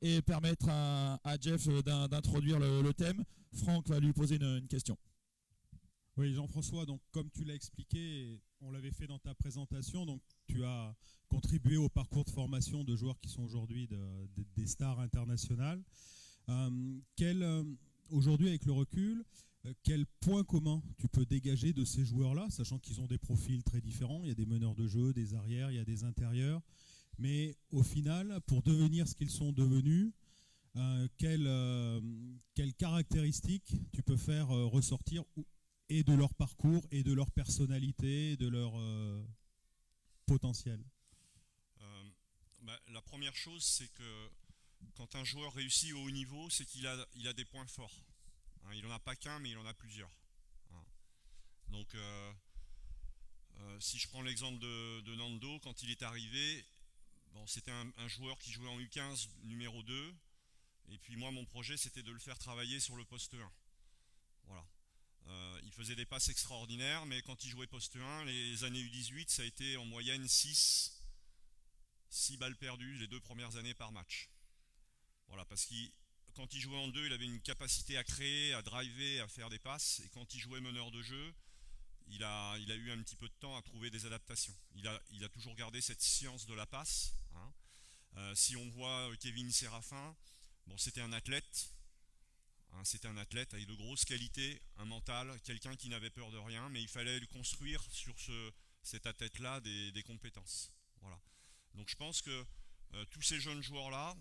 et permettre à Jeff d'introduire le thème. Franck va lui poser une question. Oui, Jean-François, donc comme tu l'as expliqué, on l'avait fait dans ta présentation, donc tu as contribué au parcours de formation de joueurs qui sont aujourd'hui des stars internationales. Aujourd'hui, avec le recul, quel point commun tu peux dégager de ces joueurs-là, sachant qu'ils ont des profils très différents, il y a des meneurs de jeu, des arrières, il y a des intérieurs, mais au final, pour devenir ce qu'ils sont devenus, quelles caractéristiques tu peux faire ressortir et de leur parcours, et de leur personnalité, et de leur potentiel? La première chose, c'est que quand un joueur réussit au haut niveau, c'est qu'il a des points forts. Hein, il n'en a pas qu'un, mais il en a plusieurs. Hein. Donc, si je prends l'exemple de Nando, quand il est arrivé, bon, c'était un joueur qui jouait en U15 numéro 2. Et puis moi, mon projet, c'était de le faire travailler sur le poste 1. Voilà. Il faisait des passes extraordinaires, mais quand il jouait poste 1, les années U18, ça a été en moyenne 6 balles perdues les 2 premières années par match. Voilà, parce que quand il jouait en 2, il avait une capacité à créer, à driver, à faire des passes, et quand il jouait meneur de jeu, il a eu un petit peu de temps à trouver des adaptations. Il a toujours gardé cette science de la passe. Hein. Si on voit Kevin Séraphin, bon, c'était un athlète. Hein, c'était un athlète avec de grosses qualités, un mental, quelqu'un qui n'avait peur de rien, mais il fallait lui construire sur cet athlète-là des compétences. Voilà. Donc je pense que tous ces jeunes joueurs-là,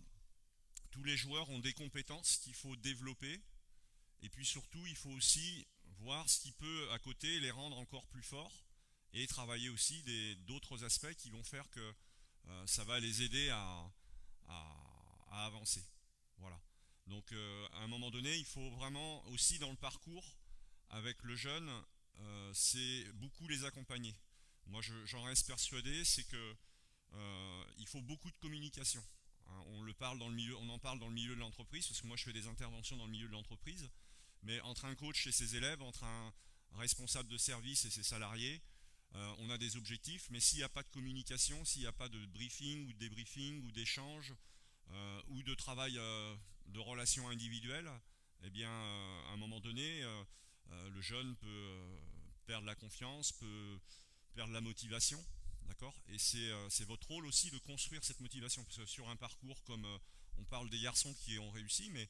tous les joueurs ont des compétences qu'il faut développer. Et puis surtout, il faut aussi voir ce qui peut à côté les rendre encore plus forts et travailler aussi d'autres aspects qui vont faire que ça va les aider à avancer. Voilà. Donc à un moment donné, il faut vraiment aussi dans le parcours avec le jeune, c'est beaucoup les accompagner. Moi, j'en reste persuadé, c'est que il faut beaucoup de communication. Hein, on en parle dans le milieu de l'entreprise, parce que moi je fais des interventions dans le milieu de l'entreprise, mais entre un coach et ses élèves, entre un responsable de service et ses salariés, on a des objectifs, mais s'il n'y a pas de communication, s'il n'y a pas de briefing ou de débriefing ou d'échange ou de travail de relations individuelles, eh bien, à un moment donné, le jeune peut perdre la confiance, peut perdre la motivation. D'accord. Et c'est votre rôle aussi de construire cette motivation. Parce que sur un parcours comme on parle des garçons qui ont réussi, mais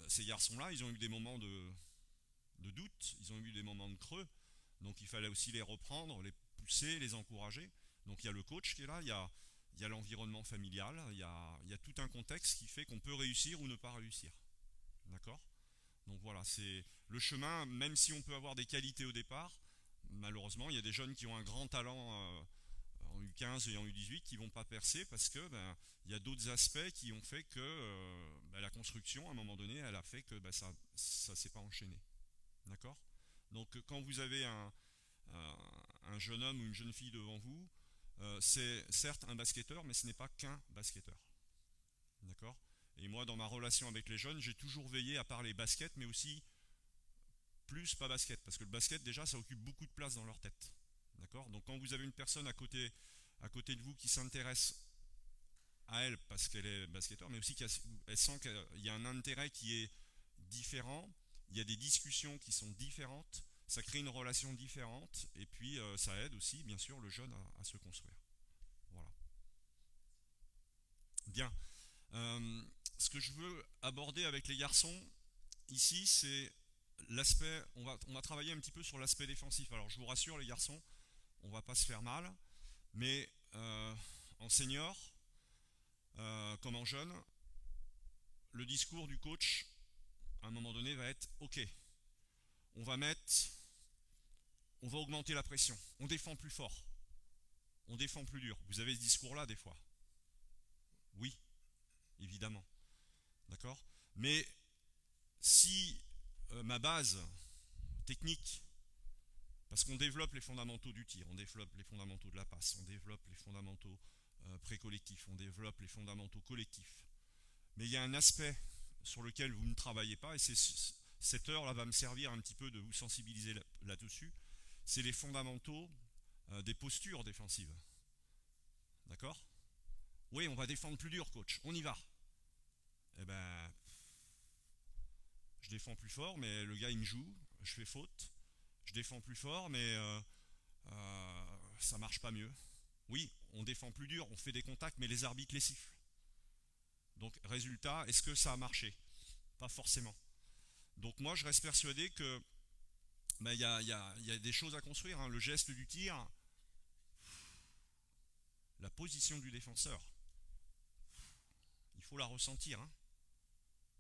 ces garçons-là, ils ont eu des moments de doute, ils ont eu des moments de creux. Donc il fallait aussi les reprendre, les pousser, les encourager. Donc il y a le coach qui est là, il y a l'environnement familial, il y a tout un contexte qui fait qu'on peut réussir ou ne pas réussir. D'accord. Donc voilà, c'est le chemin, même si on peut avoir des qualités au départ, malheureusement, il y a des jeunes qui ont un grand talent en U15 et en U18 qui ne vont pas percer parce que il y a d'autres aspects qui ont fait que la construction, à un moment donné, elle a fait que ça ne s'est pas enchaîné. D'accord. Donc quand vous avez un jeune homme ou une jeune fille devant vous, c'est certes un basketteur, mais ce n'est pas qu'un basketteur. D'accord. Et moi, dans ma relation avec les jeunes, j'ai toujours veillé à parler basket, mais aussi plus pas basket, parce que le basket déjà ça occupe beaucoup de place dans leur tête. D'accord. Donc quand vous avez une personne à côté de vous qui s'intéresse à elle parce qu'elle est basketteur, mais aussi qu'elle sent qu'il y a un intérêt qui est différent, il y a des discussions qui sont différentes, ça crée une relation différente, et puis ça aide aussi bien sûr le jeune à se construire. Voilà. Bien. Ce que je veux aborder avec les garçons ici, c'est l'aspect, on va travailler un petit peu sur l'aspect défensif. Alors je vous rassure les garçons, on va pas se faire mal, mais en senior, comme en jeune, le discours du coach, à un moment donné, va être ok, on va augmenter la pression, on défend plus fort, on défend plus dur. Vous avez ce discours-là des fois? Oui, évidemment. D'accord. Mais si ma base technique, parce qu'on développe les fondamentaux du tir, on développe les fondamentaux de la passe, on développe les fondamentaux pré-collectifs, on développe les fondamentaux collectifs. Mais il y a un aspect sur lequel vous ne travaillez pas, et cette heure-là va me servir un petit peu de vous sensibiliser là-dessus, c'est les fondamentaux des postures défensives. D'accord. Oui, on va défendre plus dur, coach, on y va. eh ben, je défends plus fort, mais le gars il me joue, je fais faute. Je défends plus fort, mais ça marche pas mieux. Oui, on défend plus dur, on fait des contacts, mais les arbitres les sifflent. Donc, résultat, est-ce que ça a marché? Pas forcément. Donc, moi, je reste persuadé que ben, y a des choses à construire, hein. Le geste du tir, la position du défenseur, il faut la ressentir, hein.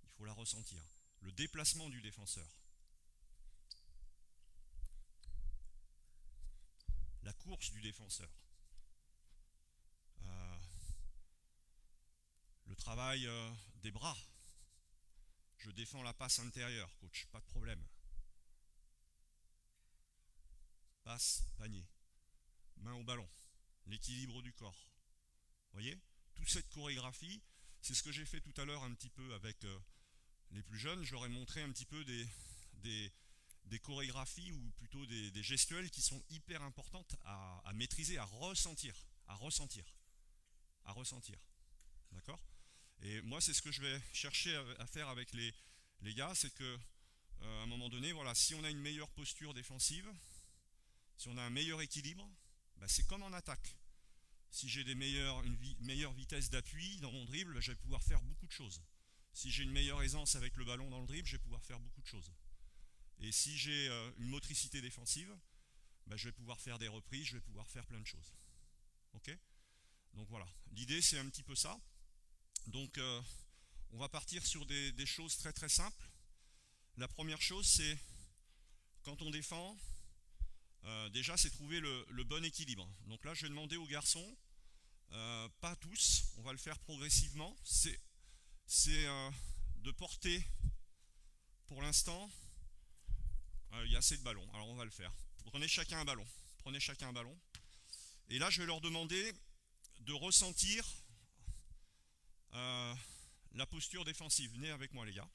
Il faut la ressentir. Le déplacement du défenseur, la course du défenseur, euh, le travail des bras. Je défends la passe intérieure, coach, pas de problème. Passe, panier, main au ballon, l'équilibre du corps. Vous voyez? Toute cette chorégraphie, c'est ce que j'ai fait tout à l'heure un petit peu avec les plus jeunes. Je leur ai montré un petit peu des chorégraphies ou plutôt des gestuelles qui sont hyper importantes à maîtriser, à ressentir, à ressentir, à ressentir. D'accord? Et moi, c'est ce que je vais chercher à faire avec les gars, c'est que à un moment donné, voilà, si on a une meilleure posture défensive, si on a un meilleur équilibre, bah c'est comme en attaque. Si j'ai une meilleure vitesse d'appui dans mon dribble, bah je vais pouvoir faire beaucoup de choses. Si j'ai une meilleure aisance avec le ballon dans le dribble, je vais pouvoir faire beaucoup de choses. Et si j'ai une motricité défensive, bah je vais pouvoir faire des reprises, je vais pouvoir faire plein de choses. Ok? Donc voilà, l'idée c'est un petit peu ça. Donc on va partir sur des choses très très simples. La première chose c'est, quand on défend, déjà c'est trouver le bon équilibre. Donc là je vais demander aux garçons, pas tous, on va le faire progressivement, c'est de porter, pour l'instant, il y a assez de ballons, alors on va le faire. Prenez chacun un ballon, prenez chacun un ballon. Et là je vais leur demander de ressentir la posture défensive. Venez avec moi les gars.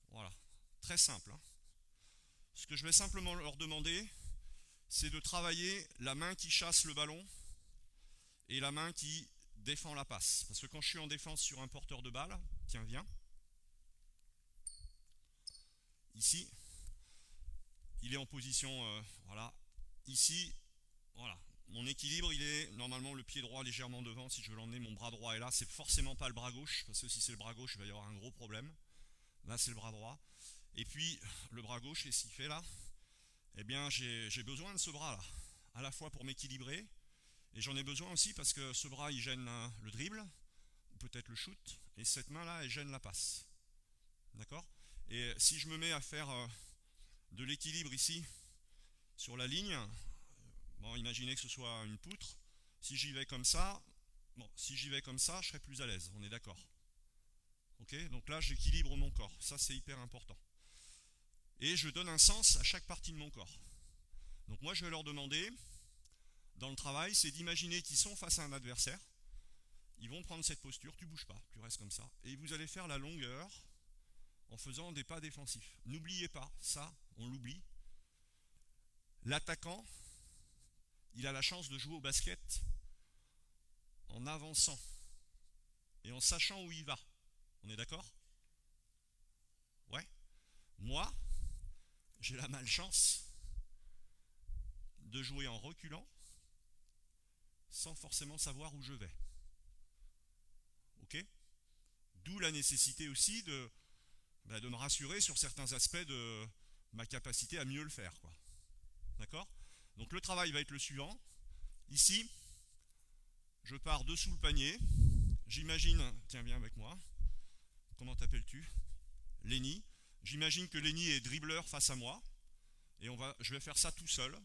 Voilà, très simple, hein. Ce que je vais simplement leur demander, c'est de travailler la main qui chasse le ballon et la main qui défend la passe. Parce que quand je suis en défense sur un porteur de balle, tiens viens, ici, il est en position, voilà, ici, voilà, mon équilibre il est normalement le pied droit légèrement devant. Si je veux l'emmener, mon bras droit est là, c'est forcément pas le bras gauche, parce que si c'est le bras gauche il va y avoir un gros problème. Là c'est le bras droit, et puis le bras gauche, qu'est-ce qu'il fait là? Eh bien j'ai besoin de ce bras là, à la fois pour m'équilibrer, et j'en ai besoin aussi parce que ce bras il gêne le dribble, ou peut-être le shoot, et cette main là elle gêne la passe. D'accord? Et si je me mets à faire de l'équilibre ici, sur la ligne, bon, imaginez que ce soit une poutre, si j'y vais comme ça, bon, si j'y vais comme ça, je serai plus à l'aise, on est d'accord? Ok? Donc là j'équilibre mon corps, ça c'est hyper important. Et je donne un sens à chaque partie de mon corps. Donc moi je vais leur demander, dans le travail, c'est d'imaginer qu'ils sont face à un adversaire, ils vont prendre cette posture, tu bouges pas, tu restes comme ça, et vous allez faire la longueur en faisant des pas défensifs. N'oubliez pas, ça, on l'oublie, l'attaquant, il a la chance de jouer au basket en avançant et en sachant où il va. On est d'accord? Ouais. Moi, j'ai la malchance de jouer en reculant sans forcément savoir où je vais. Ok? D'où la nécessité aussi de me rassurer sur certains aspects de ma capacité à mieux le faire, quoi. D'accord? Donc le travail va être le suivant. Ici, je pars dessous le panier. J'imagine, tiens viens avec moi. Comment t'appelles-tu? Lenny. J'imagine que Lenny est dribbleur face à moi. Et je vais faire ça tout seul.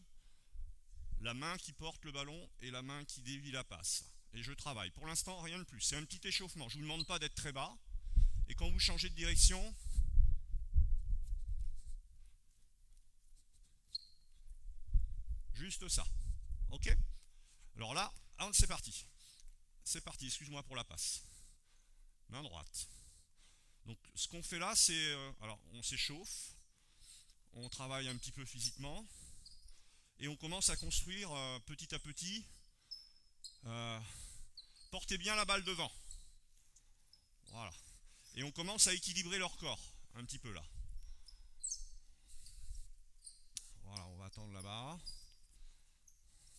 La main qui porte le ballon et la main qui dévie la passe. Et je travaille. Pour l'instant, rien de plus. C'est un petit échauffement. Je ne vous demande pas d'être très bas. Et quand vous changez de direction, juste ça. Ok? Alors là, c'est parti. C'est parti, excuse-moi pour la passe. Main droite. Donc ce qu'on fait là, c'est... alors on s'échauffe, on travaille un petit peu physiquement, et on commence à construire petit à petit. Portez bien la balle devant. Voilà. on commence à équilibrer leur corps, un petit peu là. Voilà, on va attendre là-bas.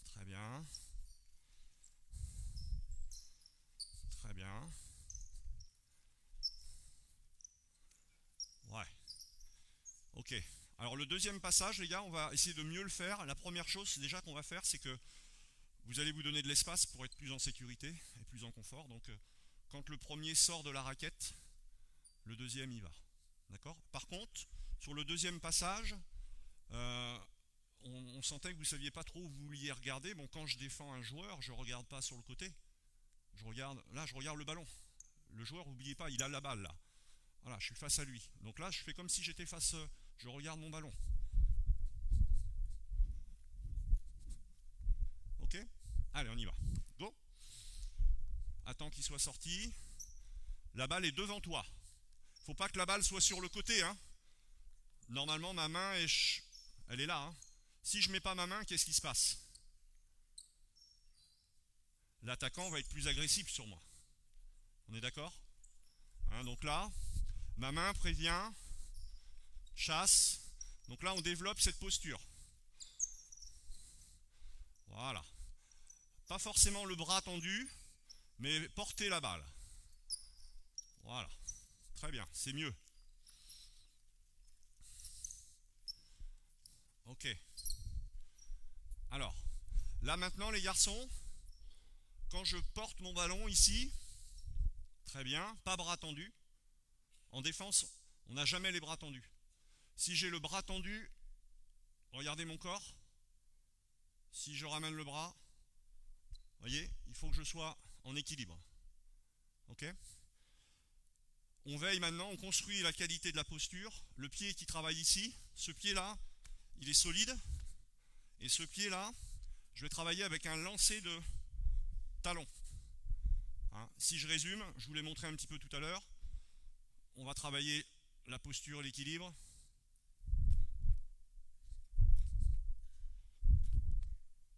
Très bien. Très bien. Ouais. Ok. Alors le deuxième passage, les gars, on va essayer de mieux le faire. La première chose déjà qu'on va faire, c'est que vous allez vous donner de l'espace pour être plus en sécurité et plus en confort. Donc quand le premier sort de la raquette, le deuxième y va. D'accord? Par contre, sur le deuxième passage, on sentait que vous ne saviez pas trop où vous vouliez regarder. Bon, quand je défends un joueur, je ne regarde pas sur le côté. Je regarde le ballon. Le joueur, n'oubliez pas, il a la balle là. Voilà, je suis face à lui. Donc là, je fais comme si j'étais face, je regarde mon ballon. Ok? Allez, on y va. Go. Attends qu'il soit sorti. La balle est devant toi. Faut pas que la balle soit sur le côté, hein. Normalement, ma main, elle est là, hein. Si je mets pas ma main, qu'est-ce qui se passe? L'attaquant va être plus agressif sur moi. On est d'accord? Hein, donc là, ma main prévient, chasse. Donc là, on développe cette posture. Voilà. Pas forcément le bras tendu, mais porter la balle. Voilà. Très bien, c'est mieux. Ok. Alors, là maintenant les garçons, quand je porte mon ballon ici, très bien, pas bras tendus. En défense, on n'a jamais les bras tendus. Si j'ai le bras tendu, regardez mon corps. Si je ramène le bras, voyez, il faut que je sois en équilibre. Ok? On veille maintenant, on construit la qualité de la posture. Le pied qui travaille ici, ce pied-là, il est solide. Et ce pied-là, je vais travailler avec un lancer de talon. Hein, si je résume, je vous l'ai montré un petit peu tout à l'heure. On va travailler la posture, l'équilibre.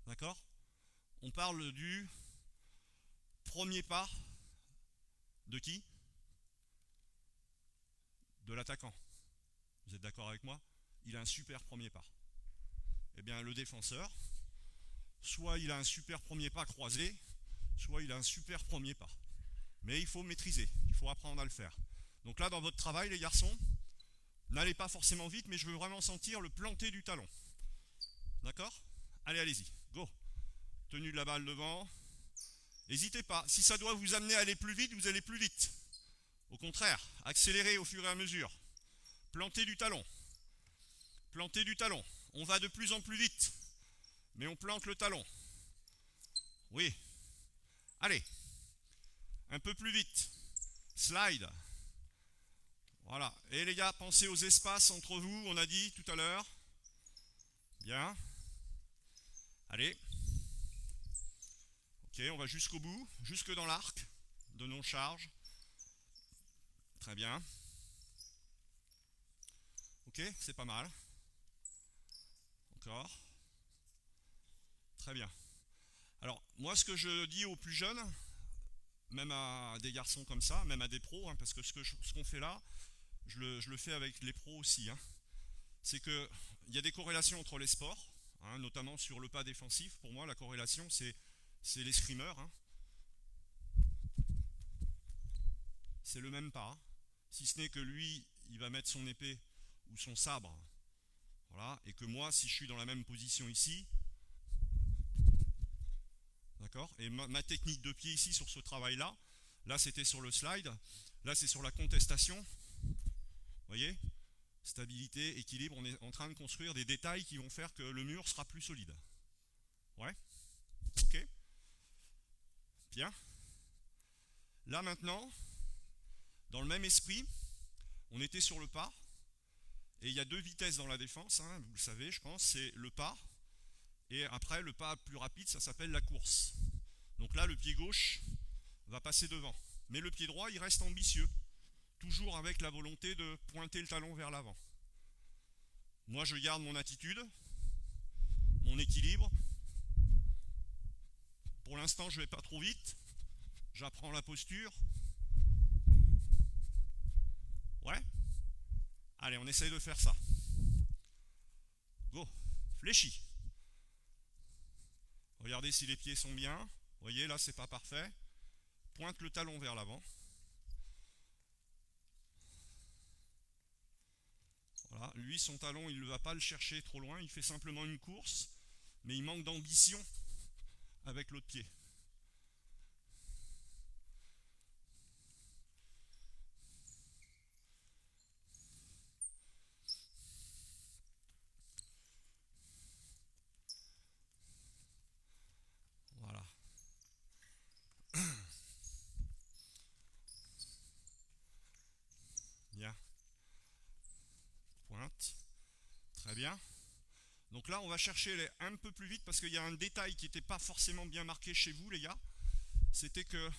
D'accord? On parle du premier pas de qui? De l'attaquant. Vous êtes d'accord avec moi? Il a un super premier pas. Eh bien, le défenseur, soit il a un super premier pas croisé, soit il a un super premier pas. Mais il faut maîtriser, il faut apprendre à le faire. Donc là, dans votre travail, les garçons, n'allez pas forcément vite, mais je veux vraiment sentir le planter du talon. D'accord? Allez, allez-y, go. Tenue de la balle devant. N'hésitez pas, si ça doit vous amener à aller plus vite, vous allez plus vite. Au contraire, accélérez au fur et à mesure. Plantez du talon. Plantez du talon. On va de plus en plus vite, mais on plante le talon. Oui. Allez. Un peu plus vite. Slide. Voilà. Et les gars, pensez aux espaces entre vous, on a dit tout à l'heure. Bien. Allez. Ok, on va jusqu'au bout, jusque dans l'arc de non-charge. Très bien. Ok, c'est pas mal. Encore. Très bien. Alors, moi, ce que je dis aux plus jeunes, même à des garçons comme ça, même à des pros, hein, parce que ce qu'on fait là, je le fais avec les pros aussi, hein, c'est qu'il y a des corrélations entre les sports, hein, notamment sur le pas défensif. Pour moi, la corrélation, c'est l'escrimeur. Hein. C'est le même pas. Si ce n'est que lui, il va mettre son épée ou son sabre. Voilà. Et que moi, si je suis dans la même position ici, d'accord, et ma technique de pied ici sur ce travail-là, là c'était sur le slide, là c'est sur la contestation. Vous voyez? Stabilité, équilibre, on est en train de construire des détails qui vont faire que le mur sera plus solide. Ouais? Ok? Bien. Là maintenant, dans le même esprit, on était sur le pas, et il y a deux vitesses dans la défense, hein, vous le savez, je pense, c'est le pas, et après le pas plus rapide, ça s'appelle la course. Donc là, le pied gauche va passer devant, mais le pied droit, il reste ambitieux, toujours avec la volonté de pointer le talon vers l'avant. Moi, je garde mon attitude, mon équilibre. Pour l'instant, je ne vais pas trop vite, j'apprends la posture. Allez, on essaye de faire ça. Go, fléchi. Regardez si les pieds sont bien. Vous voyez, là, c'est pas parfait. Pointe le talon vers l'avant. Voilà, lui, son talon, il ne va pas le chercher trop loin. Il fait simplement une course, mais il manque d'ambition avec l'autre pied. Voilà. Bien. Pointe. Très bien. Donc là, on va chercher les un peu plus vite parce qu'il y a un détail qui n'était pas forcément bien marqué chez vous, les gars. C'était que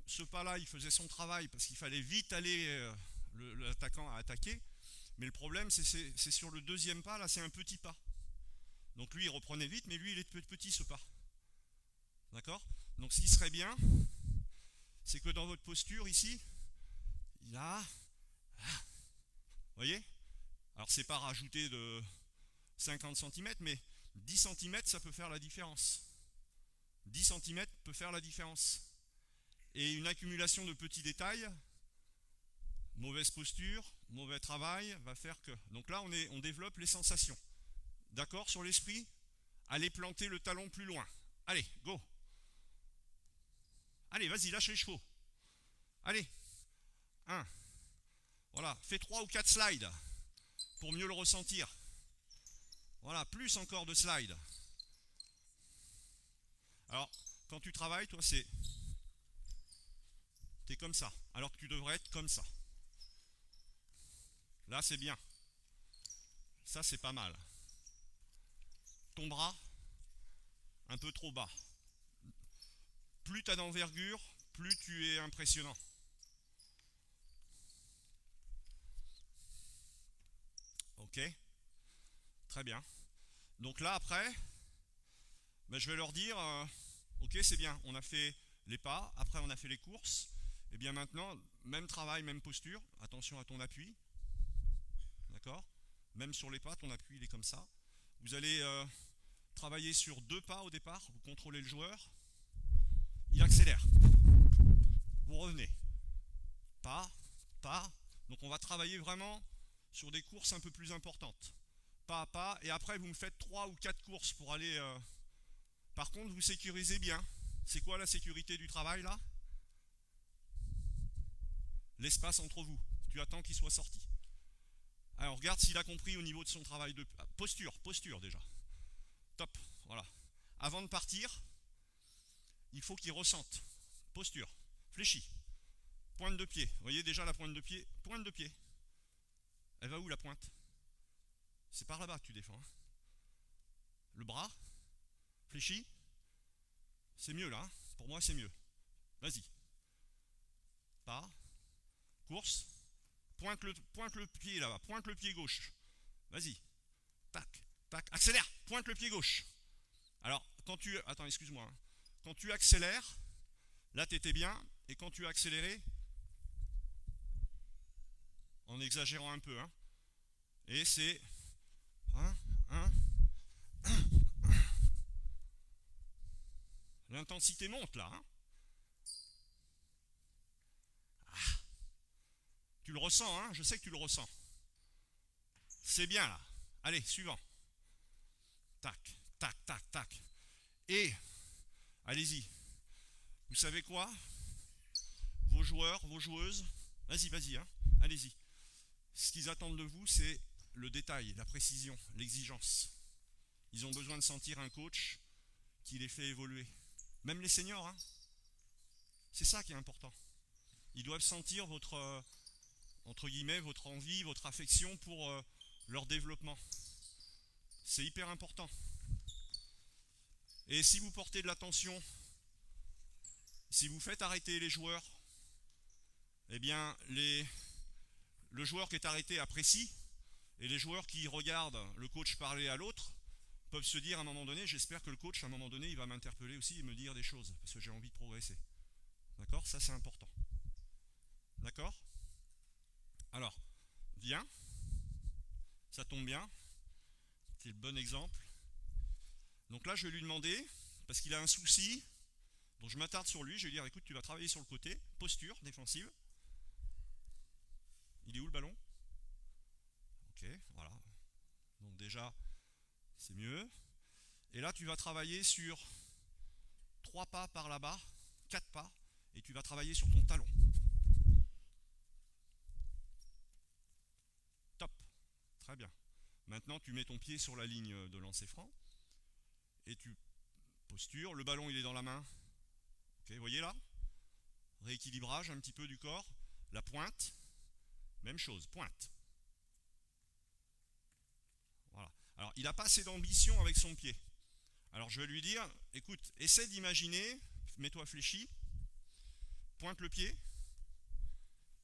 ce pas-là, il faisait son travail parce qu'il fallait vite aller l'attaquant à attaquer. Mais le problème, c'est sur le deuxième pas, là, c'est un petit pas. Donc lui, il reprenait vite, mais lui, il est petit, ce pas. D'accord? Donc ce qui serait bien, c'est que dans votre posture, ici, il a... Vous voyez? Alors, c'est pas rajouter de 50 cm, mais 10 cm, ça peut faire la différence. 10 cm peut faire la différence. Et une accumulation de petits détails, mauvaise posture, mauvais travail, va faire que... Donc là, on développe les sensations. D'accord sur l'esprit? Allez planter le talon plus loin. Allez, go. Allez, vas-y, lâche les chevaux. Allez. 1. Voilà, fais 3 ou 4 slides pour mieux le ressentir. Voilà, plus encore de slides. Alors, quand tu travailles, toi, t'es comme ça, alors que tu devrais être comme ça. Là, c'est bien. Ça, c'est pas mal. Ton bras, un peu trop bas. Plus tu as d'envergure, plus tu es impressionnant. Ok, très bien. Donc là, après, ben, je vais leur dire, ok, c'est bien, on a fait les pas, après on a fait les courses. Et bien maintenant, même travail, même posture. Attention à ton appui. D'accord? Même sur les pas, ton appui, il est comme ça. Vous allez travailler sur 2 pas au départ. Vous contrôlez le joueur. Il accélère. Vous revenez. Pas, pas. Donc on va travailler vraiment sur des courses un peu plus importantes. Pas à pas. Et après, vous me faites 3 ou 4 courses pour aller... Par contre, vous sécurisez bien. C'est quoi la sécurité du travail, là? L'espace entre vous. Tu attends qu'il soit sorti. Alors, regarde s'il a compris au niveau de son travail de... Posture déjà. Top, voilà. Avant de partir, il faut qu'il ressente. Posture, fléchi. Pointe de pied. Vous voyez déjà la pointe de pied? Pointe de pied. Elle va où la pointe? C'est par là-bas que tu défends. Hein. Le bras, fléchi. C'est mieux là. Hein. Pour moi, c'est mieux. Vas-y. Pas. Course. Pointe le pied là-bas. Pointe le pied gauche. Vas-y. Tac, tac. Accélère. Pointe le pied gauche. Alors, quand tu... Attends, excuse-moi. Hein. Quand tu accélères, là, tu étais bien. Et quand tu as accéléré, en exagérant un peu, hein, et c'est... L'intensité monte là. Hein. Ah. Tu le ressens, hein, je sais que tu le ressens. C'est bien là. Allez, suivant. Tac, tac, tac, tac. Et, allez-y. Vous savez quoi? Vos joueurs, vos joueuses, vas-y, hein, allez-y. Ce qu'ils attendent de vous, c'est le détail, la précision, l'exigence. Ils ont besoin de sentir un coach qui les fait évoluer. Même les seniors, hein. C'est ça qui est important. Ils doivent sentir votre, entre guillemets, votre envie, votre affection pour leur développement. C'est hyper important. Et si vous portez de l'attention, si vous faites arrêter les joueurs, eh bien, le joueur qui est arrêté apprécie, et les joueurs qui regardent le coach parler à l'autre peuvent se dire à un moment donné, j'espère que le coach, à un moment donné, il va m'interpeller aussi et me dire des choses, parce que j'ai envie de progresser. D'accord? Ça, c'est important. D'accord? Alors, viens. tombe bien. C'est le bon exemple. Donc là, je vais lui demander, parce qu'il a un souci, donc je m'attarde sur lui, je vais lui dire, écoute, tu vas travailler sur le côté, posture défensive. Il est où le ballon? Ok, voilà. Donc déjà, c'est mieux. Et là, tu vas travailler sur 3 pas par là-bas, 4 pas, et tu vas travailler sur ton talon. Top, très bien. Maintenant, tu mets ton pied sur la ligne de lancer franc, et tu postures. Le ballon, il est dans la main. Ok, vous voyez là? Rééquilibrage un petit peu du corps. La pointe, même chose, pointe. Voilà. Alors, il n'a pas assez d'ambition avec son pied. Alors, je vais lui dire, écoute, essaie d'imaginer, mets-toi fléchi, pointe le pied,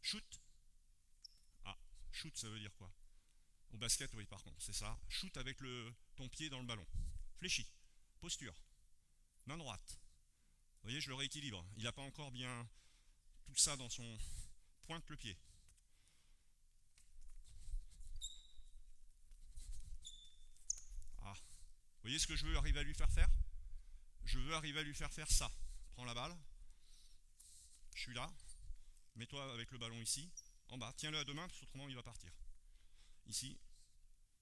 shoot. Ah, shoot, ça veut dire quoi? Au basket, oui, par contre, c'est ça. Shoot avec ton pied dans le ballon. Fléchi, posture, main droite. Vous voyez, je le rééquilibre. Il n'a pas encore bien tout ça dans son... Pointe le pied. Ah. Vous voyez ce que je veux arriver à lui faire faire? Je veux arriver à lui faire faire ça. Prends la balle. Je suis là. Mets-toi avec le ballon ici. En bas. Tiens-le à 2 mains, parce qu'autrement il va partir. Ici.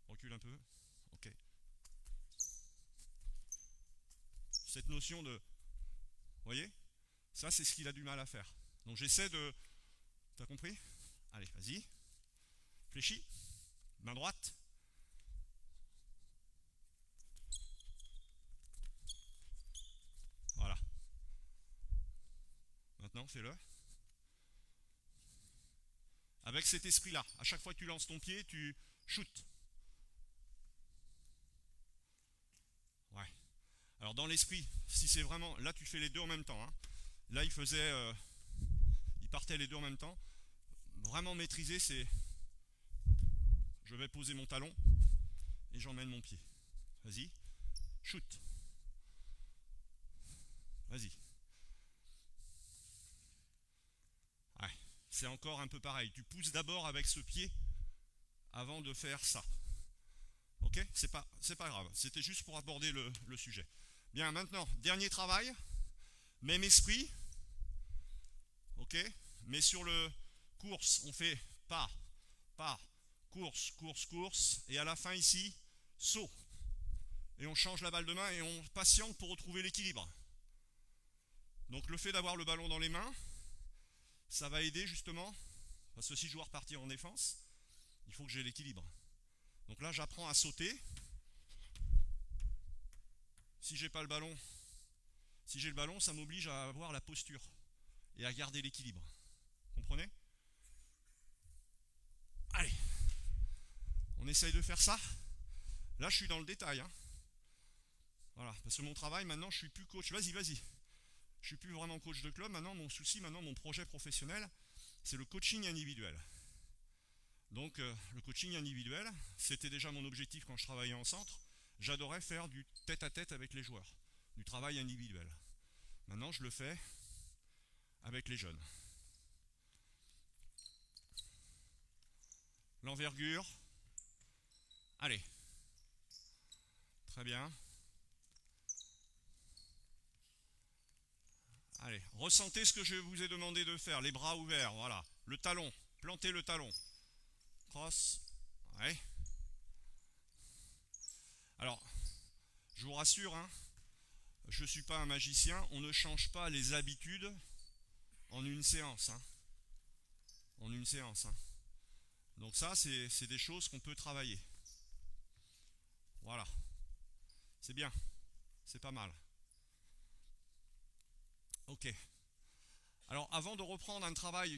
Recule un peu. Ok. Cette notion de... Vous voyez? Ça, c'est ce qu'il a du mal à faire. Donc j'essaie de... T'as compris? Allez, vas-y. Fléchis. Main droite. Voilà. Maintenant, fais-le. Avec cet esprit-là. À chaque fois que tu lances ton pied, tu shootes. Ouais. Alors dans l'esprit, si c'est vraiment... Là, tu fais les deux en même temps. Hein. Là, il partait les deux en même temps. Vraiment maîtriser, c'est... Je vais poser mon talon et j'emmène mon pied. Vas-y. Shoot. Vas-y. Ouais. C'est encore un peu pareil. Tu pousses d'abord avec ce pied avant de faire ça. Ok? C'est pas grave. C'était juste pour aborder le sujet. Bien, maintenant, dernier travail. Même esprit. Ok? Mais sur le course, on fait pas, course, course, course. Et à la fin ici, saut. Et on change la balle de main et on patiente pour retrouver l'équilibre. Donc le fait d'avoir le ballon dans les mains, ça va aider justement, parce que si je dois repartir en défense, il faut que j'ai l'équilibre. Donc là, j'apprends à sauter. Si j'ai pas le ballon, si j'ai le ballon, ça m'oblige à avoir la posture et à garder l'équilibre. Comprenez? Allez, on essaye de faire ça. Là, je suis dans le détail. Hein. Voilà, parce que mon travail, maintenant, je suis plus coach. Vas-y, vas-y. Je suis plus vraiment coach de club. Maintenant, mon projet professionnel, c'est le coaching individuel. Donc, le coaching individuel, c'était déjà mon objectif quand je travaillais en centre. J'adorais faire du tête-à-tête avec les joueurs, du travail individuel. Maintenant, je le fais avec les jeunes. L'envergure. Allez. Très bien. Allez, ressentez ce que je vous ai demandé de faire. Les bras ouverts, voilà. Le talon, plantez le talon. Cross. Ouais. Alors, je vous rassure, hein, je ne suis pas un magicien. On ne change pas les habitudes en une séance. Hein. En une séance. Hein. Donc ça, c'est des choses qu'on peut travailler. Voilà. C'est bien. C'est pas mal. Ok. Alors avant de reprendre un travail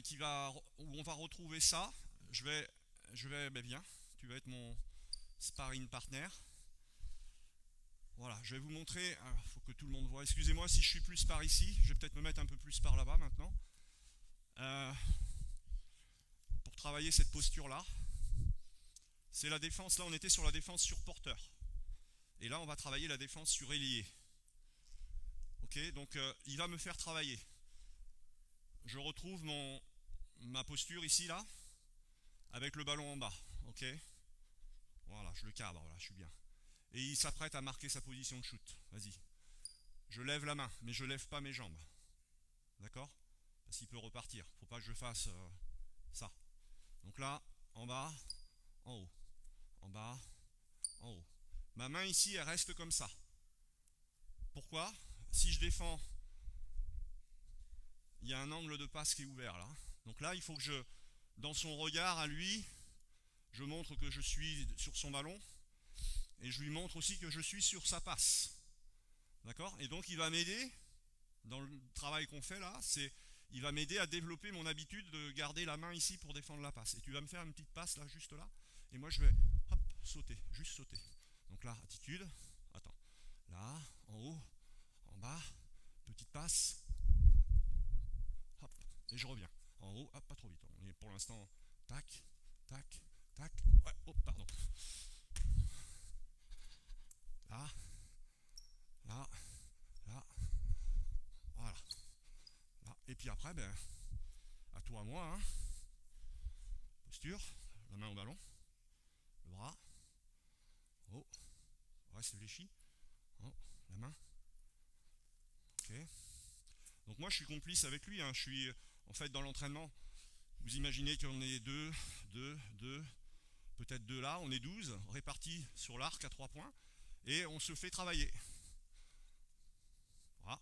où on va retrouver ça, je vais ben bien, tu vas être mon sparring partner. Voilà, je vais vous montrer, il faut que tout le monde voit. Excusez-moi si je suis plus par ici, je vais peut-être me mettre un peu plus par là-bas maintenant. Pour travailler cette posture-là, c'est la défense, là on était sur la défense sur porteur. Et là on va travailler la défense sur ailier. Ok, donc il va me faire travailler. Je retrouve ma posture ici, là, avec le ballon en bas. Ok, Voilà, je le cadre, là, je suis bien. Et il s'apprête à marquer sa position de shoot. Vas-y. Je lève la main, mais je lève pas mes jambes. D'accord? Parce qu'il peut repartir. Faut pas que je fasse ça. Donc là, en bas, en haut. En bas, en haut. Ma main ici, elle reste comme ça. Pourquoi? Si je défends, il y a un angle de passe qui est ouvert là. Donc là, il faut que dans son regard à lui, je montre que je suis sur son ballon et je lui montre aussi que je suis sur sa passe. D'accord? Et donc il va m'aider dans le travail qu'on fait là, il va m'aider à développer mon habitude de garder la main ici pour défendre la passe. Et tu vas me faire une petite passe là, juste là, et moi je vais hop, sauter, juste sauter. Donc là, attitude, attends, là, en haut, en bas, petite passe, hop, et je reviens. En haut, hop, pas trop vite. On est pour l'instant, tac, tac, tac, ouais, oh, pardon. Là, là, là, voilà. Là. Et puis après, ben, à toi, à moi, hein. Posture, la main au ballon, le bras, oh, reste fléchi, oh, la main, ok. Donc moi je suis complice avec lui, hein. Je suis en fait dans l'entraînement, vous imaginez qu'on est deux, peut-être deux là, on est 12, répartis sur l'arc à 3 points, et on se fait travailler. Voilà.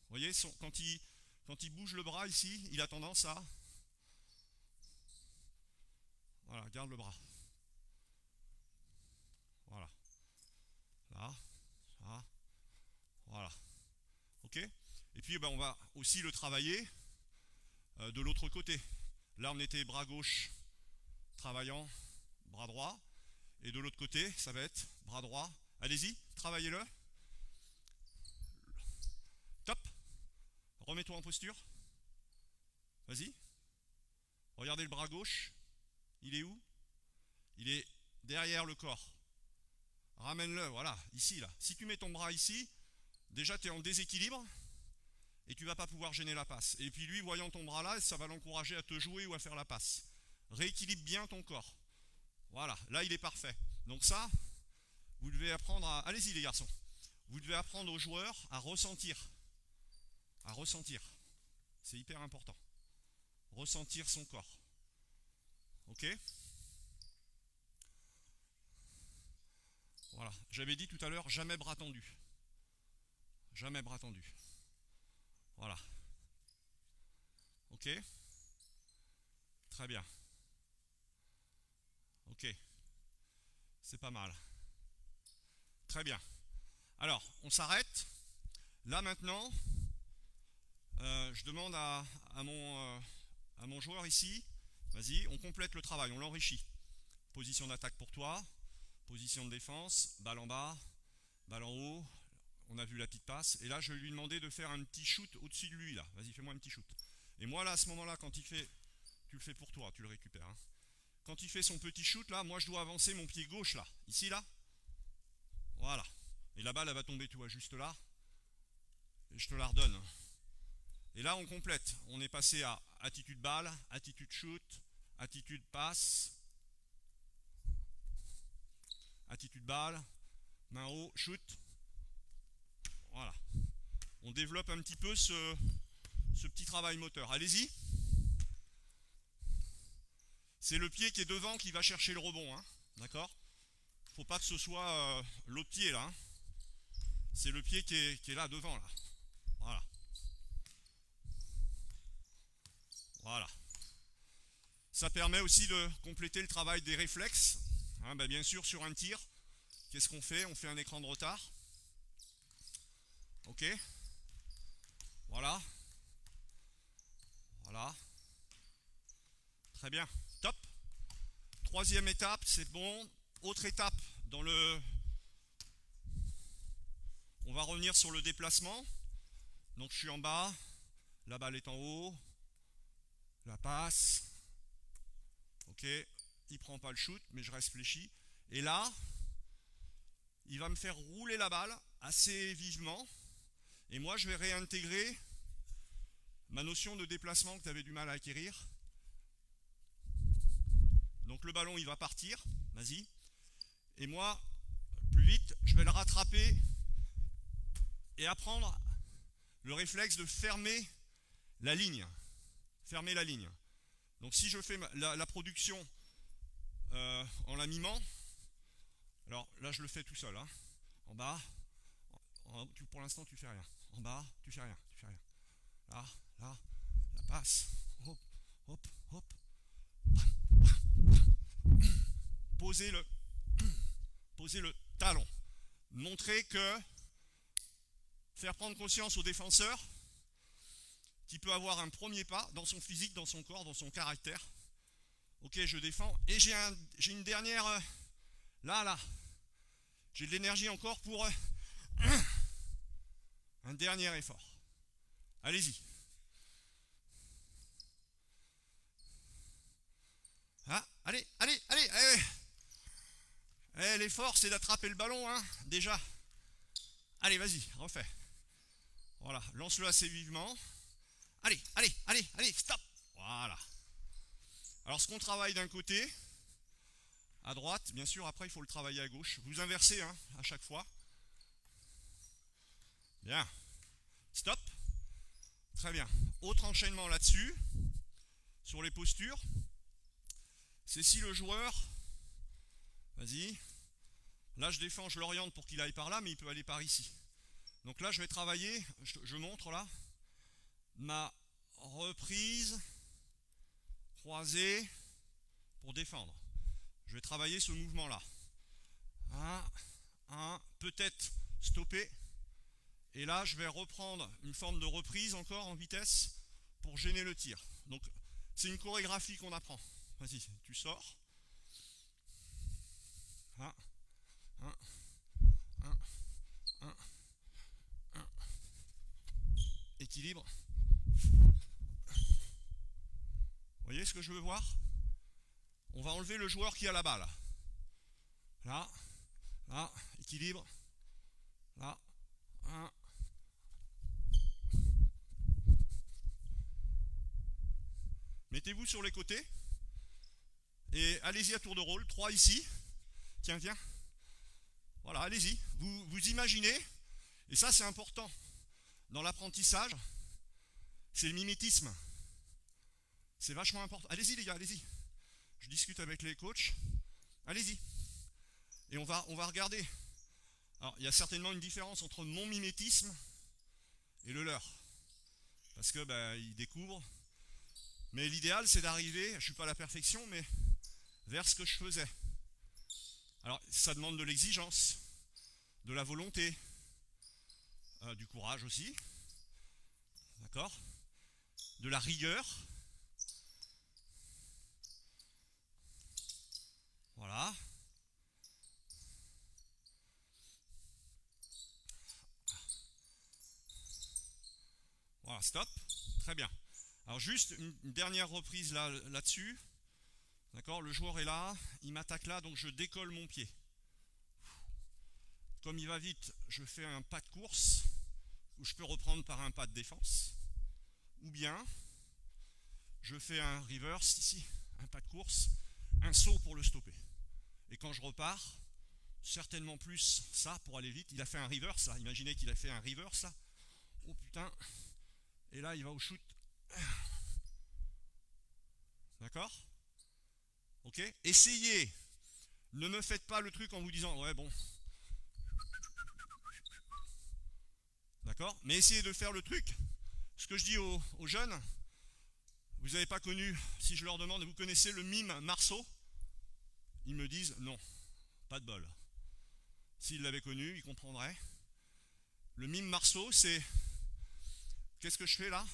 Vous voyez, quand il bouge le bras ici, il a tendance à... Voilà, garde le bras. Voilà. Là, là, voilà. Ok? Et puis ben, on va aussi le travailler de l'autre côté. Là on était bras gauche travaillant, bras droit. Et de l'autre côté, ça va être bras droit. Allez-y, travaillez-le. Top. Remets-toi en posture. Vas-y. Regardez le bras gauche. Il est où? Il est derrière le corps. Ramène-le, voilà, ici, là. Si tu mets ton bras ici, déjà tu es en déséquilibre et tu ne vas pas pouvoir gêner la passe. Et puis lui, voyant ton bras là, ça va l'encourager à te jouer ou à faire la passe. Rééquilibre bien ton corps. Voilà, là il est parfait. Donc ça, vous devez apprendre à... Allez-y les garçons. Vous devez apprendre aux joueurs à ressentir. À ressentir. C'est hyper important. Ressentir son corps. Ok? Voilà. J'avais dit tout à l'heure, jamais bras tendu. Jamais bras tendu. Voilà. Ok? Très bien. Ok. C'est pas mal. Très bien. Alors, on s'arrête. Là maintenant, je demande à mon joueur ici, vas-y, on complète le travail, on l'enrichit. Position d'attaque pour toi, position de défense, balle en bas, balle en haut, on a vu la petite passe. Et là, je vais lui demander de faire un petit shoot au-dessus de lui, là. Vas-y, fais-moi un petit shoot. Et moi, là, à ce moment-là, quand il fait, tu le fais pour toi, tu le récupères. Hein. Quand il fait son petit shoot, là, moi, je dois avancer mon pied gauche, là. Ici, là. Voilà. Et la balle, elle va tomber, tu vois, juste là. Et je te la redonne. Et là, on complète. On est passé à attitude balle, attitude shoot, attitude passe, attitude balle, main haut, shoot. Voilà. On développe un petit peu ce petit travail moteur. Allez-y. C'est le pied qui est devant qui va chercher le rebond. Hein. D'accord? Faut pas que ce soit l'autre pied là. Hein. C'est le pied qui est là devant là. Voilà. Voilà. Ça permet aussi de compléter le travail des réflexes. Hein, ben bien sûr, sur un tir, qu'est-ce qu'on fait? On fait un écran de retard. Ok. Voilà. Voilà. Très bien. Top. Troisième étape, c'est bon. Autre étape dans le... On va revenir sur le déplacement. Donc je suis en bas. La balle est en haut. La passe. Ok. Il prend pas le shoot, mais je reste fléchi. Et là, il va me faire rouler la balle assez vivement. Et moi, je vais réintégrer ma notion de déplacement que tu avais du mal à acquérir. Donc le ballon il va partir, vas-y. Et moi, plus vite, je vais le rattraper et apprendre le réflexe de fermer la ligne. Fermer la ligne. Donc si je fais la production en la mimant, alors là je le fais tout seul, hein. En bas, pour l'instant tu fais rien. En bas, tu fais rien, tu fais rien. Là, la passe. Hop, hop, hop. Posez le talon. Montrer que faire prendre conscience au défenseur qui peut avoir un premier pas dans son physique, dans son corps, dans son caractère. Ok, je défends. Et j'ai une dernière... là. J'ai de l'énergie encore pour un dernier effort. Allez-y. Ah, allez. L'effort, c'est d'attraper le ballon, hein, déjà. Allez, vas-y, refais. Voilà, lance-le assez vivement. Allez, stop. Voilà. Alors, ce qu'on travaille d'un côté, à droite, bien sûr, après, il faut le travailler à gauche. Vous inversez, hein, à chaque fois. Bien. Stop. Très bien. Autre enchaînement là-dessus, sur les postures. C'est si le joueur, vas-y, là je défends, je l'oriente pour qu'il aille par là, mais il peut aller par ici. Donc là je vais travailler, je montre là, ma reprise croisée pour défendre. Je vais travailler ce mouvement-là. Peut-être stopper. Et là je vais reprendre une forme de reprise encore en vitesse pour gêner le tir. Donc c'est une chorégraphie qu'on apprend. Vas-y, tu sors. Équilibre. Vous voyez ce que je veux voir? On va enlever le joueur qui a la balle. Là, équilibre. Là, mettez-vous sur les côtés. Et allez-y à tour de rôle. 3 ici. Tiens, viens. Voilà, allez-y. Vous imaginez. Et ça, c'est important. Dans l'apprentissage, c'est le mimétisme. C'est vachement important. Allez-y, les gars, allez-y. Je discute avec les coachs. Allez-y. Et on va regarder. Alors, il y a certainement une différence entre mon mimétisme et le leur. Parce que, ils découvrent. Mais l'idéal, c'est d'arriver, je ne suis pas à la perfection, mais vers ce que je faisais. Alors, ça demande de l'exigence, de la volonté, du courage aussi, d'accord, de la rigueur. Voilà. Voilà, stop. Très bien. Alors juste une dernière reprise là-dessus. D'accord, le joueur est là, il m'attaque là, donc je décolle mon pied. Comme il va vite, je fais un pas de course, où je peux reprendre par un pas de défense. Ou bien, je fais un reverse ici, un pas de course, un saut pour le stopper. Et quand je repars, certainement plus ça pour aller vite. Il a fait un reverse là, imaginez qu'il a fait un reverse là. Oh putain. Et là il va au shoot. D'accord? Ok? Essayez. Ne me faites pas le truc en vous disant ouais bon. D'accord? Mais essayez de faire le truc. Ce que je dis aux jeunes, vous n'avez pas connu, si je leur demande, vous connaissez le mime Marceau? Ils me disent non, pas de bol. S'ils l'avaient connu, ils comprendraient. Le mime Marceau, c'est... Qu'est-ce que je fais là?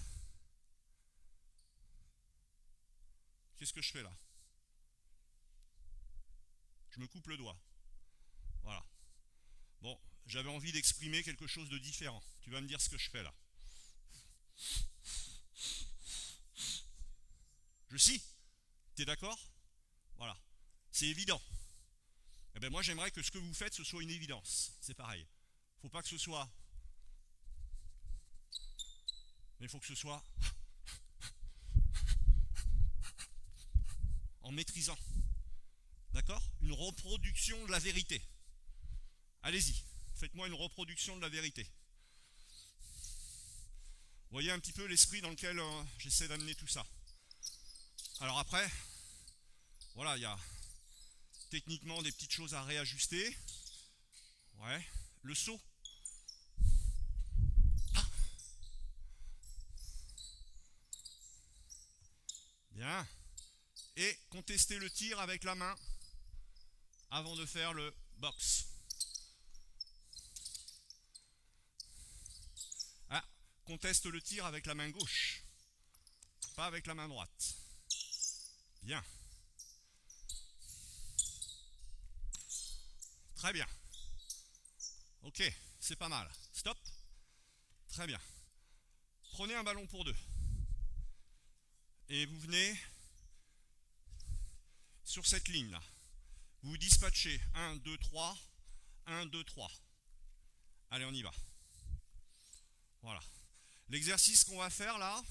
Qu'est-ce que je fais là? Je me coupe le doigt. Voilà. Bon, j'avais envie d'exprimer quelque chose de différent. Tu vas me dire ce que je fais là. Je scie. T'es d'accord? Voilà. C'est évident. Eh bien, moi, j'aimerais que ce que vous faites, ce soit une évidence. C'est pareil. Faut pas que ce soit... Mais il faut que ce soit... en maîtrisant. D'accord? Une reproduction de la vérité. Allez-y, faites-moi une reproduction de la vérité. Vous voyez un petit peu l'esprit dans lequel j'essaie d'amener tout ça. Alors après, voilà, il y a techniquement des petites choses à réajuster. Ouais, le saut. Ah. Bien. Et contester le tir avec la main avant de faire le box. Ah, conteste le tir avec la main gauche, pas avec la main droite. Bien. Très bien. Ok, c'est pas mal. Stop. Très bien. Prenez un ballon pour deux. Et vous venez sur cette ligne-là. Vous dispatchez 1, 2, 3, 1, 2, 3. Allez, on y va. Voilà. L'exercice qu'on va faire là,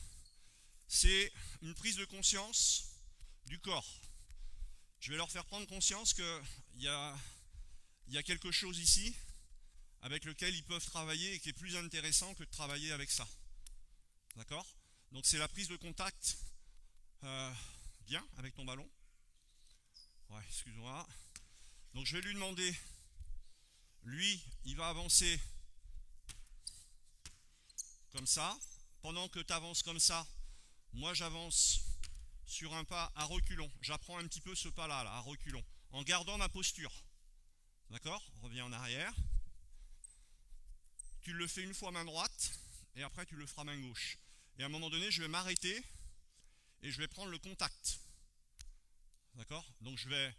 c'est une prise de conscience du corps. Je vais leur faire prendre conscience qu'il y a quelque chose ici avec lequel ils peuvent travailler et qui est plus intéressant que de travailler avec ça. D'accord? Donc c'est la prise de contact bien avec ton ballon. Ouais, excuse-moi. Donc je vais lui demander, lui, il va avancer comme ça. Pendant que tu avances comme ça, moi j'avance sur un pas à reculons. J'apprends un petit peu ce pas-là, à reculons, en gardant ma posture. D'accord? Reviens en arrière. Tu le fais une fois main droite, et après tu le feras main gauche. Et à un moment donné, je vais m'arrêter, et je vais prendre le contact. D'accord? Donc je vais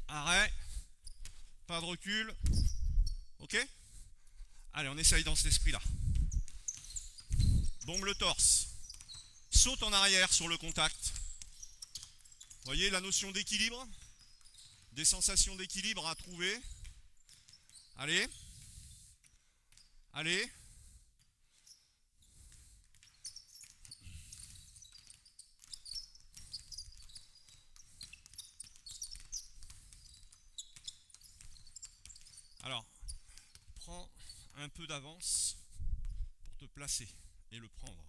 arrêt, pas de recul. Ok? Allez, on essaye dans cet esprit-là. Bombe le torse. Saute en arrière sur le contact. Voyez la notion d'équilibre? Des sensations d'équilibre à trouver. Allez. Allez. Alors, prends un peu d'avance pour te placer et le prendre.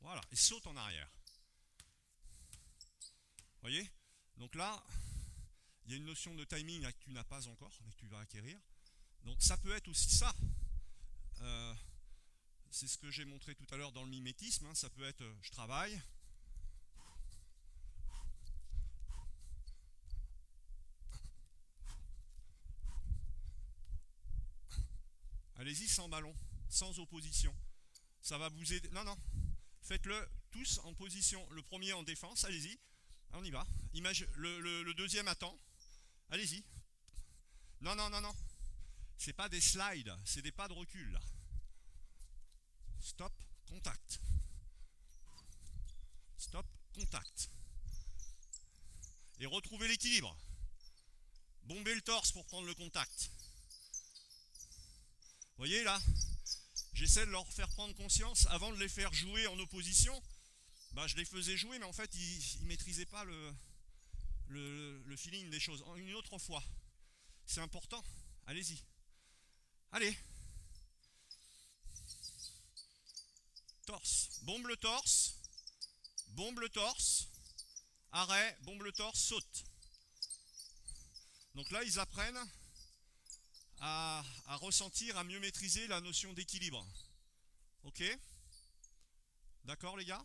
Voilà, et saute en arrière. Voyez? Donc là, il y a une notion de timing que tu n'as pas encore, mais que tu vas acquérir. Donc ça peut être aussi ça. C'est ce que j'ai montré tout à l'heure dans le mimétisme. Hein. Ça peut être, je travaille. Allez-y sans ballon, sans opposition. Ça va vous aider. Non, non. Faites-le tous en position. Le premier en défense, allez-y. On y va. Le deuxième attend. Allez-y. Non, non, non, non. C'est pas des slides, c'est des pas de recul là. Stop, contact. Stop, contact. et retrouver l'équilibre. Bomber le torse pour prendre le contact. Vous voyez là, j'essaie de leur faire prendre conscience avant de les faire jouer en opposition. Bah, je les faisais jouer, mais en fait ils ne maîtrisaient pas le feeling des choses. Une autre fois, c'est important. Allez-y. Allez. Torse. Bombe le torse. Bombe le torse. Arrêt. Bombe le torse. Saute. Donc là, ils apprennent à ressentir, à mieux maîtriser la notion d'équilibre. Ok? D'accord, les gars?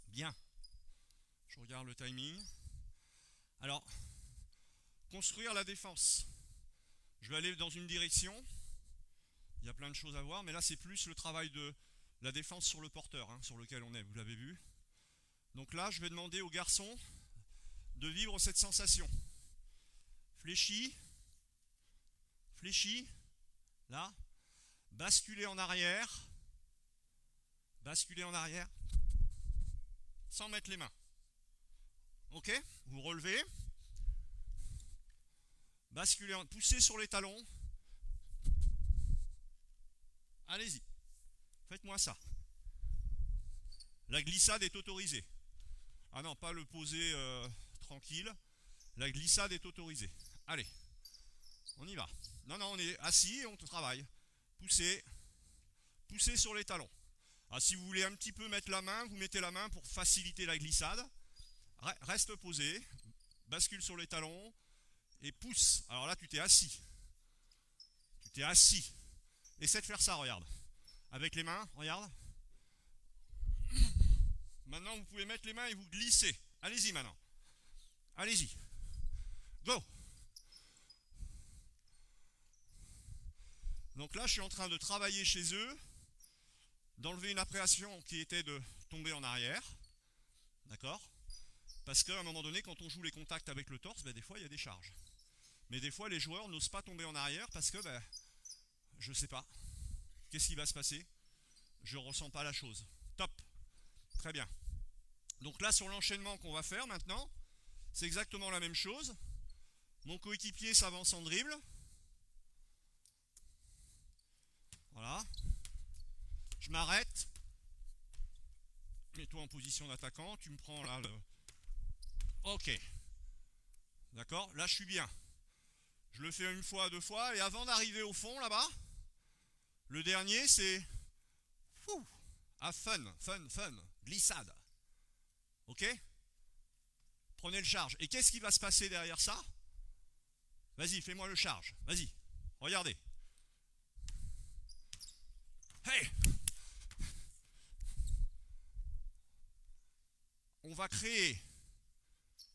Bien. Je regarde le timing. Alors, construire la défense. Je vais aller dans une direction. Il y a plein de choses à voir, mais là, c'est plus le travail de la défense sur le porteur, hein, sur lequel on est, vous l'avez vu. Donc là, je vais demander aux garçons de vivre cette sensation. Fléchi, fléchi, là, basculer en arrière, sans mettre les mains. Ok? Vous relevez, basculer, poussez sur les talons. Allez-y, faites-moi ça. La glissade est autorisée. Ah non, pas le poser tranquille. La glissade est autorisée. Allez, on y va. Non, on est assis et on travaille. Poussez, poussez sur les talons. Ah, si vous voulez un petit peu mettre la main, vous mettez la main pour faciliter la glissade. Reste posé, bascule sur les talons et pousse. Alors là, tu t'es assis. Essaie de faire ça, regarde. Avec les mains, regarde. Maintenant, vous pouvez mettre les mains et vous glissez. Allez-y maintenant. Allez-y. Go. Donc là, je suis en train de travailler chez eux, d'enlever une appréhension qui était de tomber en arrière. D'accord? Parce qu'à un moment donné, quand on joue les contacts avec le torse, des fois, il y a des charges. Mais des fois, les joueurs n'osent pas tomber en arrière parce que, je sais pas. Qu'est-ce qui va se passer? Je ne ressens pas la chose. Top. Très bien. Donc là, sur l'enchaînement qu'on va faire maintenant, c'est exactement la même chose. Mon coéquipier s'avance en dribble. Voilà. Je m'arrête. Mets-toi en position d'attaquant. Tu me prends là le... Ok. D'accord? Là, je suis bien. Je le fais une fois, deux fois. Et avant d'arriver au fond, là-bas, le dernier, c'est... fun. Glissade. Ok? Prenez le charge. Et qu'est-ce qui va se passer derrière ça? Vas-y, fais-moi le charge. Vas-y. Regardez. Hey! On va créer.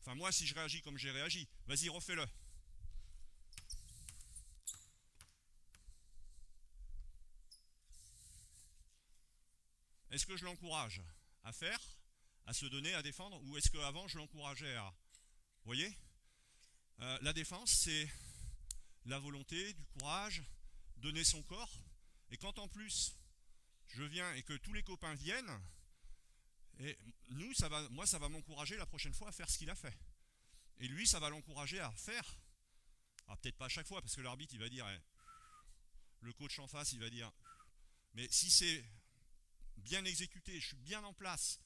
Enfin, moi, si je réagis comme j'ai réagi, vas-y, refais-le. Est-ce que je l'encourage à faire, à se donner, à défendre, ou est-ce qu'avant je l'encourageais à... Vous voyez? La défense, c'est la volonté, du courage, donner son corps. Et quand en plus, je viens et que tous les copains viennent, et nous, moi, ça va m'encourager la prochaine fois à faire ce qu'il a fait. Et lui, ça va l'encourager à faire. Alors peut-être pas à chaque fois, parce que l'arbitre, il va dire, le coach en face, il va dire, mais si c'est bien exécuté, je suis bien en place,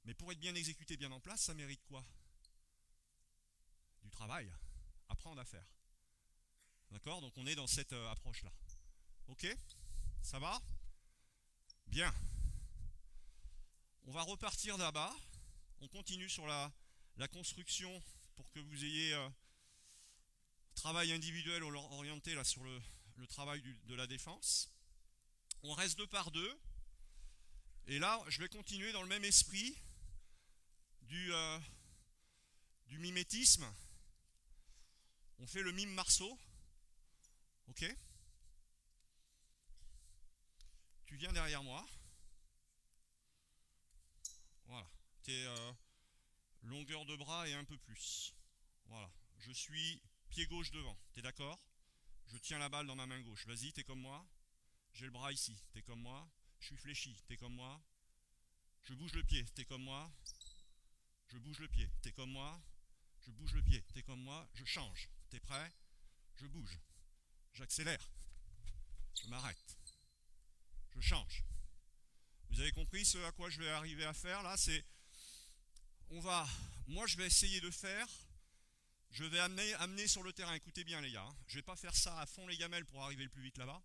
mais pour être bien exécuté, bien en place, ça mérite quoi? Du travail, apprendre à faire. D'accord? Donc on est dans cette approche-là. Ok? Ça va? Bien. On va repartir là-bas. On continue sur la construction pour que vous ayez travail individuel orienté là, sur le travail de la défense. On reste 2 par 2. Et là, je vais continuer dans le même esprit du mimétisme. On fait le mime Marceau. Ok? Tu viens derrière moi. Voilà. T'es longueur de bras et un peu plus. Voilà. Je suis pied gauche devant. T'es d'accord? Je tiens la balle dans ma main gauche. Vas-y, t'es comme moi. J'ai le bras ici. T'es comme moi. Je suis fléchi. T'es comme moi. Je bouge le pied. T'es comme moi. Je bouge le pied. T'es comme moi. Je bouge le pied. T'es comme moi, je change. T'es prêt? Je bouge. J'accélère. Je m'arrête. Je change. Vous avez compris ce à quoi je vais arriver à faire là? Moi je vais essayer de faire, je vais amener sur le terrain, écoutez bien les gars, hein. Je vais pas faire ça à fond les gamelles pour arriver le plus vite là-bas.